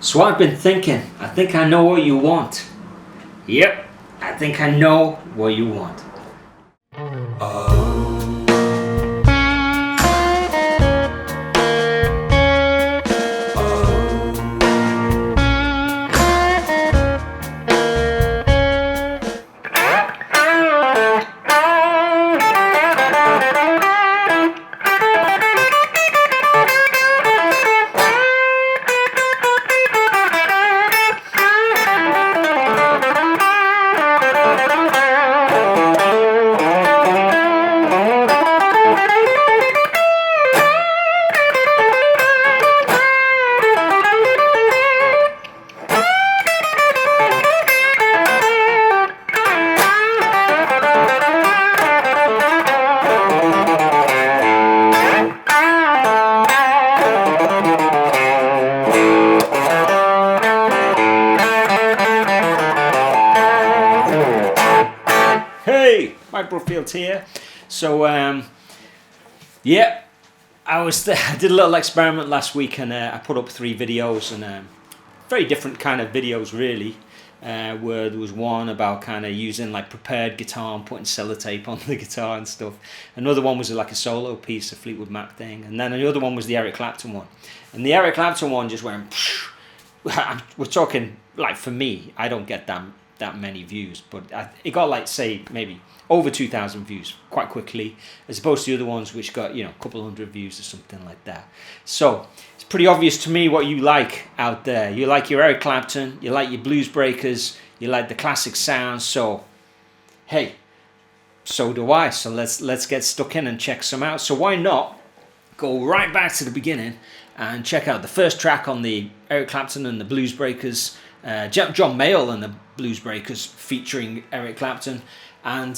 So I've been thinking, I think I know what you want. Yep, I think I know what you want. Hey, Mike Brookfield here. So yeah, I did a little experiment last week, and I put up 3 videos, and very different kind of videos really. Where there was one about kind of using like prepared guitar and putting sellotape on the guitar and stuff. Another one was like a solo piece, a Fleetwood Mac thing, and then another one was the Eric Clapton one. And the Eric Clapton one just went. We're talking like, for me, I don't get that many views, but it got like, say, maybe over 2,000 views quite quickly, as opposed to the other ones which got, a couple hundred views or something like that. So it's pretty obvious to me what you like out there. You like your Eric Clapton, you like your Bluesbreakers, you like the classic sounds. So hey, so do I. So let's get stuck in and check some out. So why not go right back to the beginning and check out the first track on the Eric Clapton and the Bluesbreakers, John Mayall and the Bluesbreakers featuring Eric Clapton, and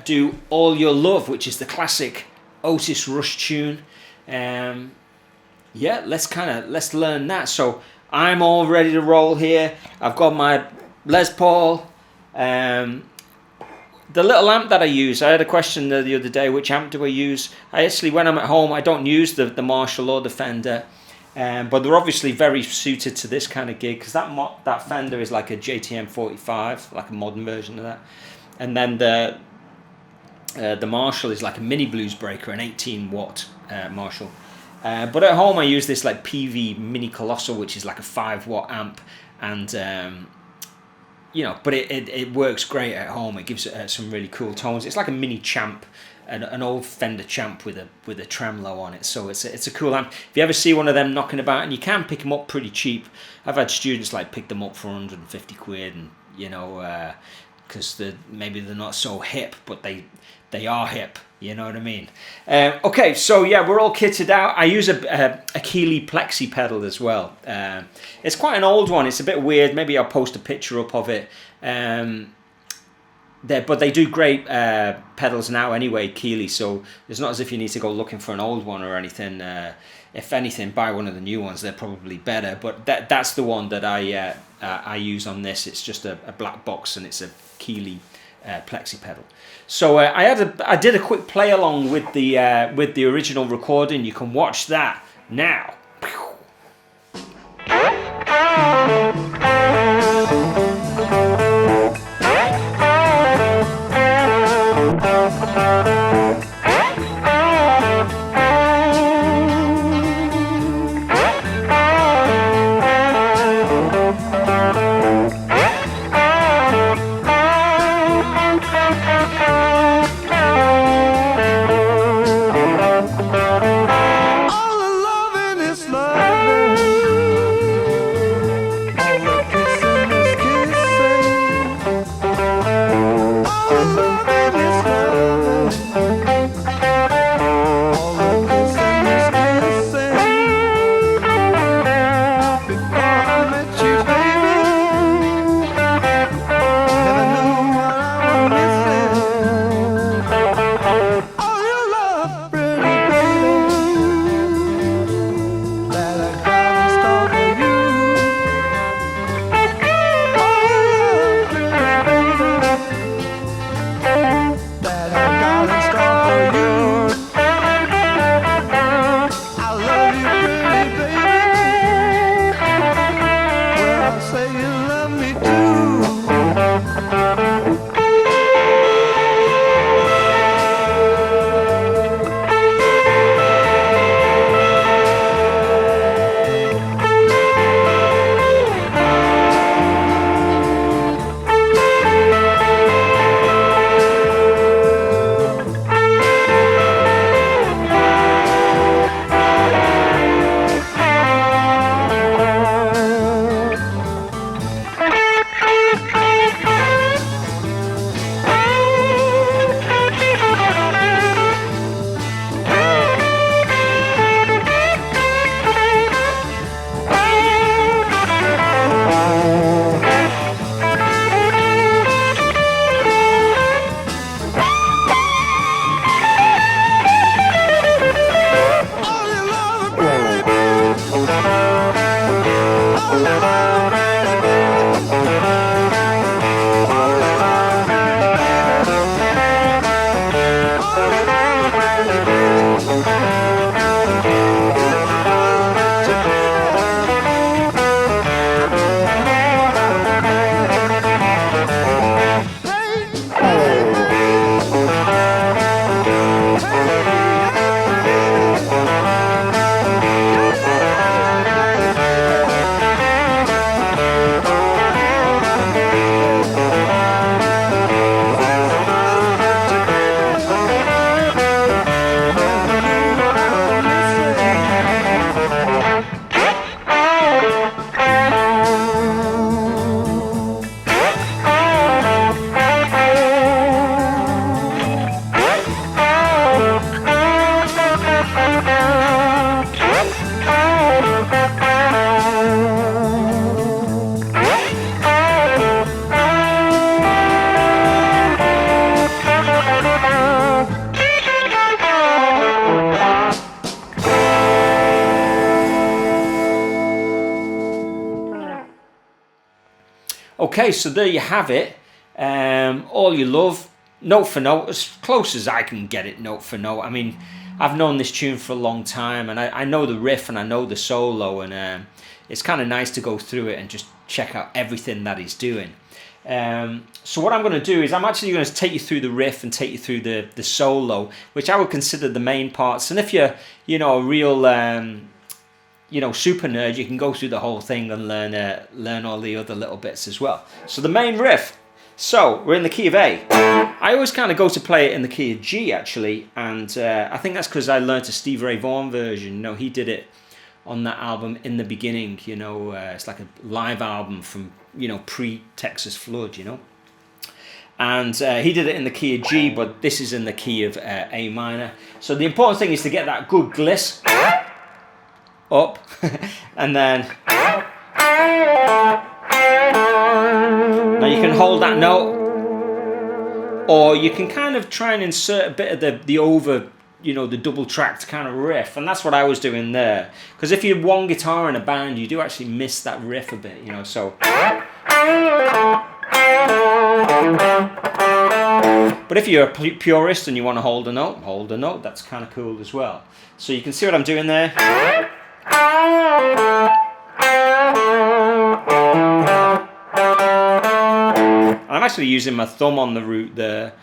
do All Your Love, which is the classic Otis Rush tune. Yeah, let's learn that. So I'm all ready to roll here. I've got my Les Paul. The little amp that I use, I had a question the other day, which amp do I use? I actually, when I'm at home, I don't use the Marshall or the Fender, but they're obviously very suited to this kind of gig, because that Fender is like a JTM 45, like a modern version of that, and then the Marshall is like a mini Bluesbreaker, an 18 watt Marshall. But at home I use this like PV Mini Colossal, which is like a 5 watt amp, and but it works great at home. It gives it some really cool tones. It's like a mini Champ, an old Fender Champ with a tremolo on it. So it's a cool amp. If you ever see one of them knocking about, and you can pick them up pretty cheap. I've had students like pick them up for 150 quid, and because maybe they're not so hip, but they are hip. You know what I mean? Okay, so yeah, we're all kitted out. I use a Keeley Plexi pedal as well. It's quite an old one. It's a bit weird. Maybe I'll post a picture up of it. But they do great pedals now anyway, Keeley. So it's not as if you need to go looking for an old one or anything. If anything, buy one of the new ones. They're probably better. But that's the one that I use on this. It's just a black box, and it's a Keeley Plexi pedal. So I did a quick play along with the original recording. You can watch that now. All the loving is Okay, so there you have it. All You Love, note for note, as close as I can get it, note for note. I mean, I've known this tune for a long time, and I know the riff and I know the solo, and it's kind of nice to go through it and just check out everything that he's doing. So what I'm going to do is I'm actually going to take you through the riff and take you through the solo, which I would consider the main parts. And if you're, a real, super nerd, you can go through the whole thing and learn all the other little bits as well. So the main riff. So we're in the key of A. I always kind of go to play it in the key of G actually, and I think that's because I learned a Steve Ray Vaughan version. He did it on that album In the Beginning. It's like a live album from pre-Texas Flood. And he did it in the key of G, but this is in the key of A minor. So the important thing is to get that good gliss up, and then now you can hold that note, or you can kind of try and insert a bit of the over, the double tracked kind of riff, and that's what I was doing there. Because if you're one guitar in a band, you do actually miss that riff a bit, So. But if you're a purist and you want to hold a note, that's kind of cool as well. So you can see what I'm doing there. I'm actually using my thumb on the root there,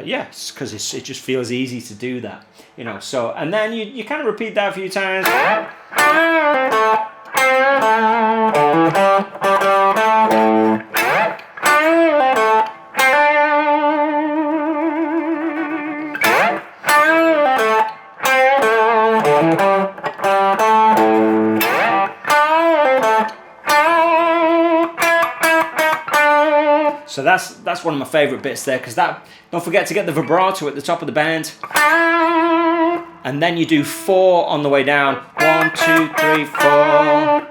yes, because it just feels easy to do that, So, and then you kind of repeat that a few times. So that's one of my favourite bits there, because don't forget to get the vibrato at the top of the band, and then you do 4 on the way down. 1, 2, 3, 4,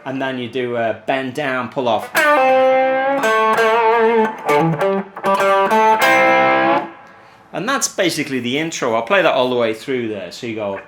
and then you do a bend down, pull off, and that's basically the intro. I'll play that all the way through there. So you go.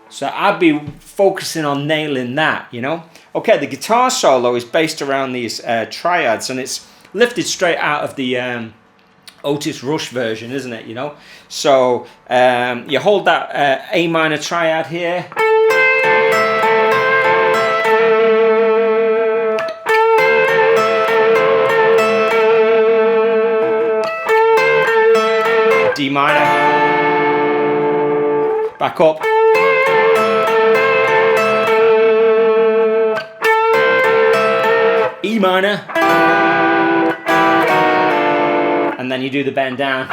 So I'd be focusing on nailing that, Okay, the guitar solo is based around these triads, and it's lifted straight out of the Otis Rush version, isn't it, So you hold that A minor triad here. D minor. Back up. E minor, and then you do the bend down,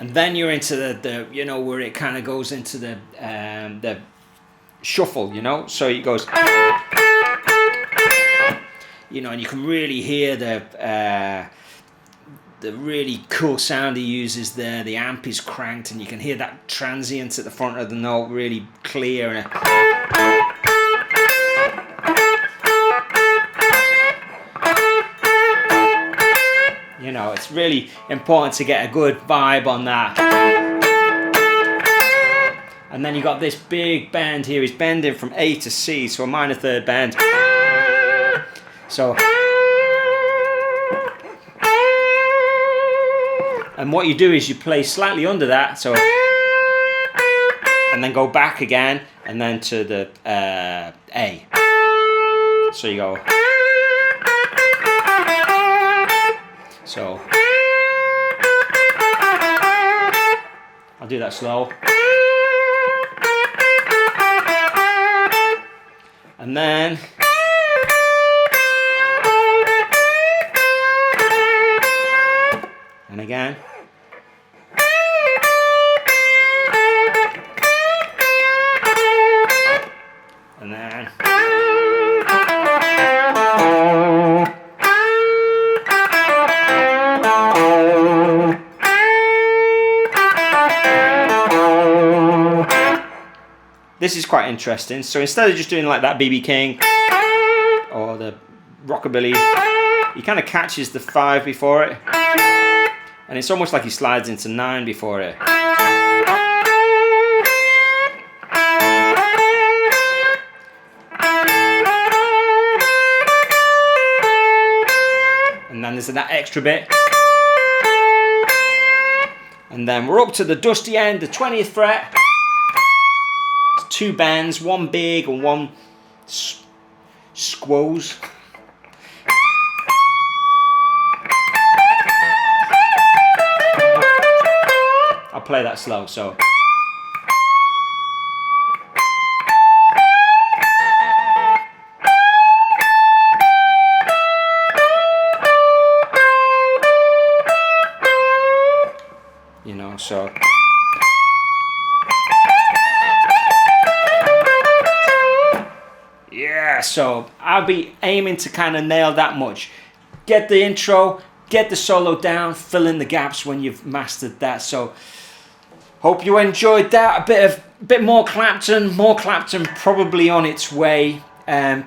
and then you're into the you know, where it kind of goes into the shuffle, you know, so it goes, you know, and you can really hear the really cool sound he uses there. The amp is cranked, and you can hear that transient at the front of the note really clear. And you know, it's really important to get a good vibe on that. And then you got this big bend here. He's bending from A to C, so a minor third bend. So, and what you do is you play slightly under that, so, and then go back again, and then to the A. So you go. So, I'll do that slow. And then, and again. And then. This is quite interesting. So instead of just doing like that BB King or the rockabilly, he kind of catches the 5 before it, and it's almost like he slides into 9 before it. And then there's that extra bit. And then we're up to the dusty end, the 20th fret. 2 bends, one big and one squoze. I'll play that slow, so. You know, so. Yeah, so I'll be aiming to kind of nail that much. Get the intro, get the solo down, fill in the gaps when you've mastered that. So hope you enjoyed that. A bit more Clapton probably on its way.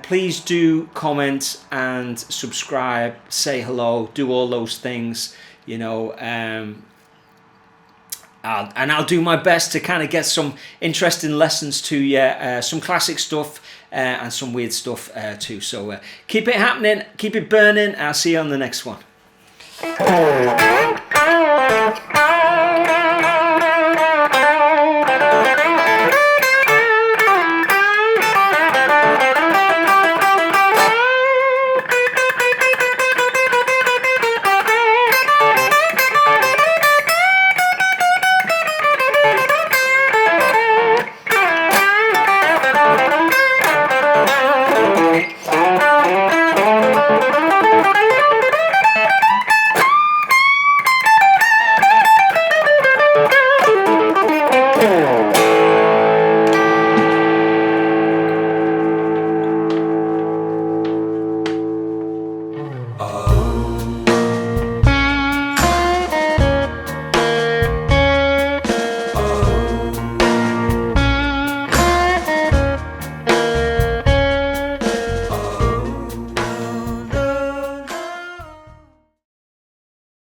Please do comment and subscribe, say hello, do all those things, you know. I'll do my best to kind of get some interesting lessons to you, some classic stuff and some weird stuff too. So keep it happening, keep it burning. I'll see you on the next one.